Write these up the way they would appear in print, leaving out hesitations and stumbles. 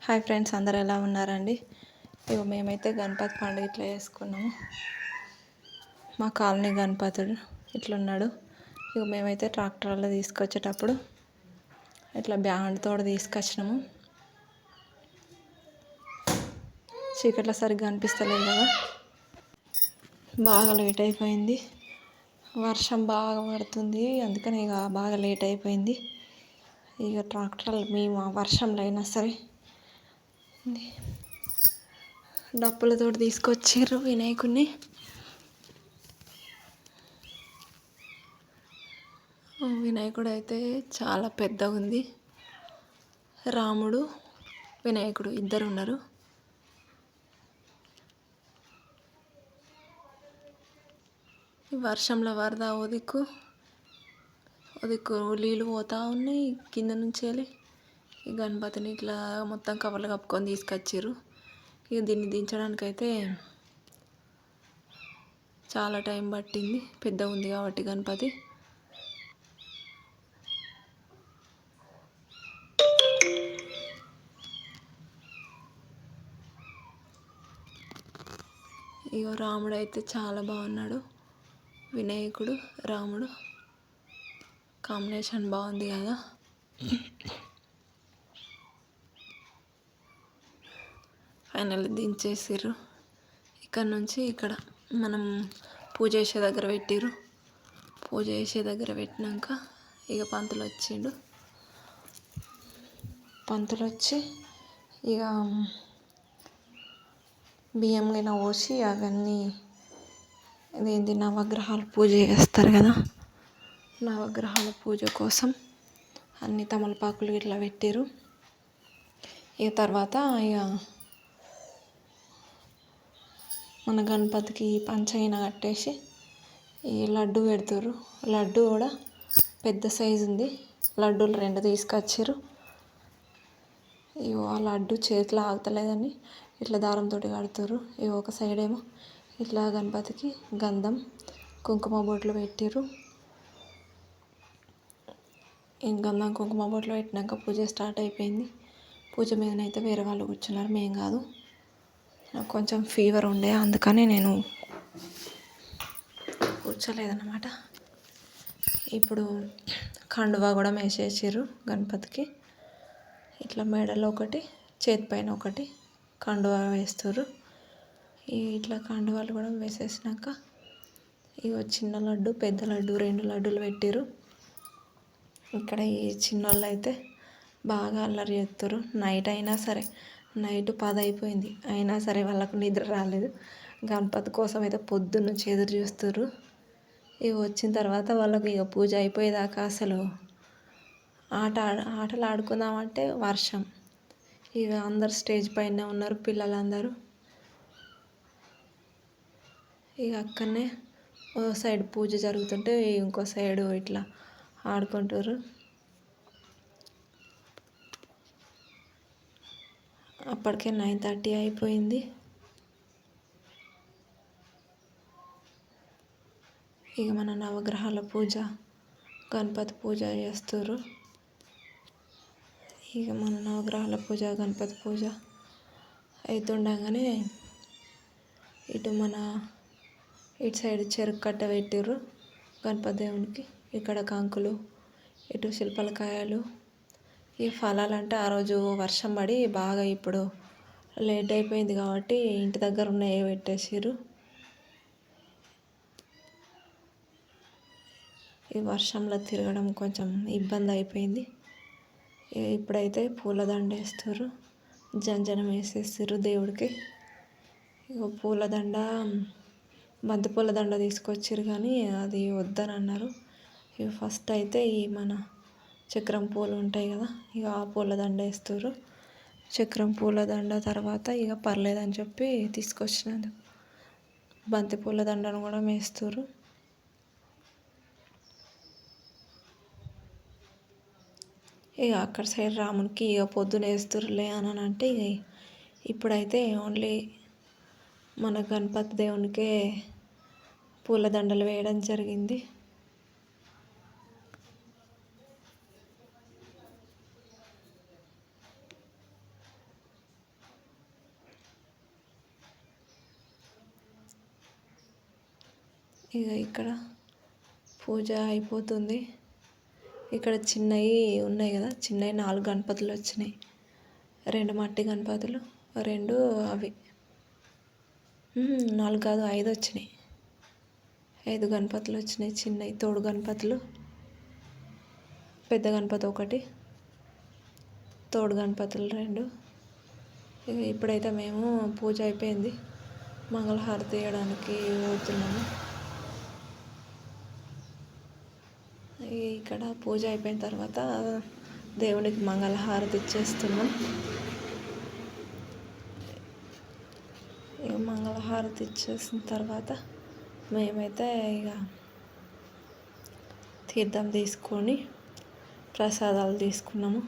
Hi friends, అందరు ఎలా ఉన్నారండి? ఇక మేమైతే గణపతి పండుగ ఇట్లా చేసుకున్నాము. మా కాలనీ గణపతుడు ఇట్లున్నాడు. ఇక మేమైతే ట్రాక్టర్లో తీసుకొచ్చేటప్పుడు ఇట్లా బ్యాండ్తో తీసుకొచ్చినాము. చీకట్లో సరిగ్గా అనిపిస్తలేదు కదా, బాగా లేట్ అయిపోయింది. వర్షం బాగా పడుతుంది, అందుకని ఇక బాగా లేట్ అయిపోయింది. ఇక ట్రాక్టర్లు మేము వర్షంలో అయినా సరే డప్పులతో తీసుకొచ్చారు వినాయకుడిని. వినాయకుడు అయితే చాలా పెద్దగా ఉంది. రాముడు వినాయకుడు ఇద్దరు ఉన్నారు. ఈ వర్షంలో వరద ఒదిక్కు నీళ్ళు పోతూ ఉన్నాయి కింద నుంచి వెళ్ళి. ఈ గణపతిని ఇట్లా మొత్తం కవర్లు కప్పుకొని తీసుకొచ్చారు. ఇక దీన్ని దించడానికైతే చాలా టైం పట్టింది, పెద్ద ఉంది కాబట్టి గణపతి. ఇక రాముడు అయితే చాలా బాగున్నాడు. వినాయకుడు రాముడు కాంబినేషన్ బాగుంది కదా. ఫైనల్ దించేసారు. ఇక్కడ నుంచి ఇక్కడ మనం పూజ చేసే దగ్గర పెట్టిర్రు. పూజ చేసే దగ్గర పెట్టినాక ఇక పంతులు వచ్చిండు. పంతులు వచ్చి ఇక బియ్యం గిన్నె పోసి అవన్నీ ఇదేంటి నవగ్రహాలు పూజ చేస్తారు కదా, నవగ్రహాల పూజ కోసం అన్ని తమలపాకులు ఇట్లా పెట్టారు. ఇక తర్వాత ఇక మన గణపతికి పంచైన కట్టేసి ఈ లడ్డు పెడతారు. లడ్డు కూడా పెద్ద సైజు ఉంది. లడ్డూలు 2 తీసుకొచ్చారు. ఇగో ఆ లడ్డు చేతిలో ఆగుతలేదని ఇట్లా దారంతో కడతారు. ఇక ఒక సైడ్ ఏమో ఇట్లా గణపతికి గంధం కుంకుమ బొట్లు పెట్టారు. ఈ గంధం కుంకుమ బొట్లు పెట్టినాక పూజ స్టార్ట్ అయిపోయింది. పూజ మీదనైతే వేరే వాళ్ళు కూర్చున్నారు, మేం కాదు. నాకు కొంచెం ఫీవర్ ఉండే, అందుకని నేను కూర్చోలేదన్నమాట. ఇప్పుడు కండువా కూడా వేసేసారు గణపతికి. ఇట్లా మెడలో ఒకటి, చేతి పైన ఒకటి కండువా వేస్తారు. ఇట్లా కండువాలు కూడా వేసేసినాక ఇక చిన్న లడ్డు పెద్ద లడ్డు 2 లడ్డూలు పెట్టారు. ఇక్కడ ఈ చిన్నోళ్ళు అయితే బాగా అల్లరి చేస్తారు. నైట్ అయినా సరే, నైట్ 10 అయిపోయింది అయినా సరే వాళ్ళకు నిద్ర రాలేదు. గణపతి కోసం అయితే పొద్దున్న నుంచి ఎదురు చూస్తారు. ఇక వచ్చిన తర్వాత వాళ్ళకి ఇక పూజ అయిపోయేదాకా అసలు ఆటలు ఆడుకుందామంటే వర్షం. ఇక అందరు స్టేజ్ పైన ఉన్నారు పిల్లలందరూ. ఇక అక్కడనే ఓ సైడ్ పూజ జరుగుతుంటే ఇంకో సైడు ఇట్లా ఆడుకుంటారు. అప్పటికే 9:30 అయిపోయింది. ఇక మన నవగ్రహాల పూజ గణపతి పూజ చేస్తారు. ఇక మన నవగ్రహాల పూజ గణపతి పూజ అవుతుండగానే ఇటు సైడ్ చెరుకు కట్ట పెట్టిర్రు గణపతి దేవునికి. ఇక్కడ కంకులు, ఇటు శిల్పలకాయలు, ఈ ఫలాలంటే ఆ రోజు వర్షం పడి బాగా ఇప్పుడు లేట్ అయిపోయింది కాబట్టి ఇంటి దగ్గర ఉన్నవి పెట్టేసారు. ఈ వర్షంలో తిరగడం కొంచెం ఇబ్బంది అయిపోయింది. ఇప్పుడైతే పూలదండ వేస్తారు, జంజనం వేసేస్తారు దేవుడికి. ఇక పూలదండ బంతి పూలదండ తీసుకొచ్చారు కానీ అది వద్దని అన్నారు. ఇక ఫస్ట్ అయితే ఈ మన చక్రం పూలు ఉంటాయి కదా, ఇక ఆ పూలదండ వేస్తారు. చక్రం పూలదండ తర్వాత ఇక పర్లేదని చెప్పి తీసుకొచ్చినారు బంతి పూలదండను కూడా వేస్తారు. ఇక అక్కడ సైడ్ రామునికి ఇక పొద్దున వేస్తురులే అని అంటే ఇక ఇప్పుడైతే ఓన్లీ మన గణపతి దేవునికే పూలదండలు వేయడం జరిగింది. ఇక ఇక్కడ పూజ అయిపోతుంది. ఇక్కడ చిన్నవి ఉన్నాయి కదా, చిన్నవి 4 గణపతులు వచ్చినాయి. 2 మట్టి గణపతులు, 2 అవి 4 కాదు 5 వచ్చినాయి. 5 గణపతులు వచ్చినాయి చిన్నవి, తోడు గణపతులు. పెద్ద గణపతి ఒకటి, తోడు గణపతులు 2. ఇక ఇప్పుడైతే మేము పూజ అయిపోయింది, మంగళహారతి ఇవ్వడానికి పోతున్నాము. ఇక్కడ పూజ అయిపోయిన తర్వాత దేవునికి మంగళహారతి ఇచ్చేస్తున్నాం. ఇక మంగళహారతి ఇచ్చేసిన తర్వాత మేమైతే ఇక తీర్థం తీసుకొని ప్రసాదాలు తీసుకున్నాము.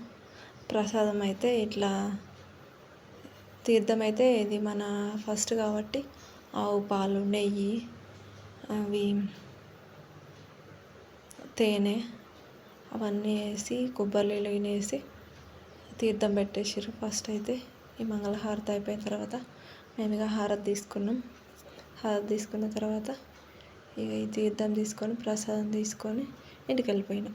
ప్రసాదం అయితే ఇట్లా తీర్థం అయితే ఇది మన ఫస్ట్ కాబట్టి ఆవు పాలు, నెయ్యి, అవి తేనె అవన్నీ వేసి కొబ్బరి నీళ్ళు వేసి తీర్థం పెట్టేసారు ఫస్ట్. అయితే ఈ మంగళహారతి అయిపోయిన తర్వాత మేము ఇక హారతి తీసుకున్నాం. హారతి తీసుకున్న తర్వాత ఇక ఈ తీర్థం తీసుకొని ప్రసాదం తీసుకొని ఇంటికి వెళ్ళిపోయినాం.